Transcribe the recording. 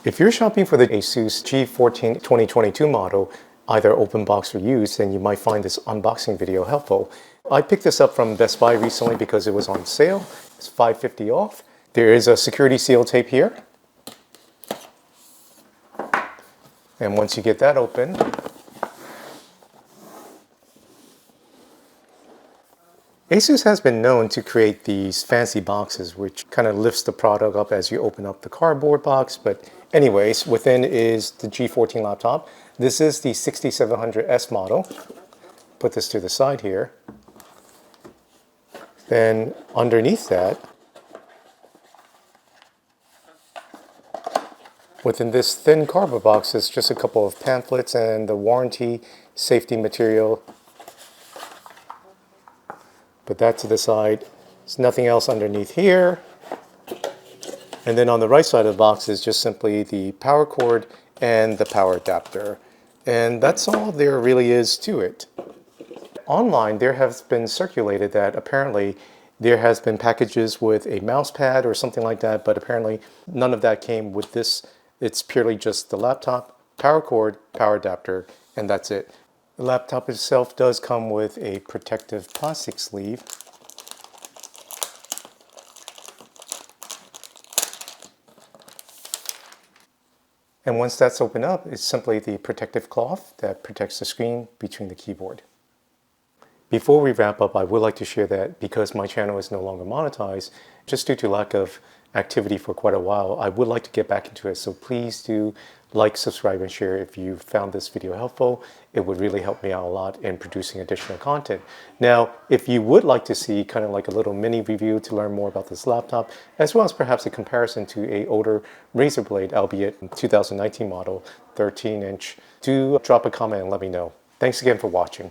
If you're shopping for the Asus G14 2022 model, either open box or used, then you might find this unboxing video helpful. I picked this up from Best Buy recently because it was on sale. It's $5.50 off. There is a security seal tape here. And once you get that open, Asus has been known to create these fancy boxes which kind of lifts the product up as you open up the cardboard box. But anyways, within is the G14 laptop. This is the 6700S model. Put this to the side here. Then underneath that, within this thin cardboard box is just a couple of pamphlets and the warranty safety material. Put that to the side. There's nothing else underneath here. And then on the right side of the box is just simply the power cord and the power adapter. And that's all there really is to it. Online, there has been circulated that apparently there has been packages with a mouse pad or something like that, but apparently none of that came with this. It's purely just the laptop, power cord, power adapter, and that's it. The laptop itself does come with a protective plastic sleeve. And once that's opened up, it's simply the protective cloth that protects the screen between the keyboard. Before we wrap up, I would like to share that because my channel is no longer monetized, just due to lack of activity for quite a while, I would like to get back into it. So please do like, subscribe, and share if you found this video helpful. It would really help me out a lot in producing additional content. Now, if you would like to see kind of like a little mini review to learn more about this laptop, as well as perhaps a comparison to a older Razer Blade, albeit 2019 model, 13-inch, do drop a comment and let me know. Thanks again for watching.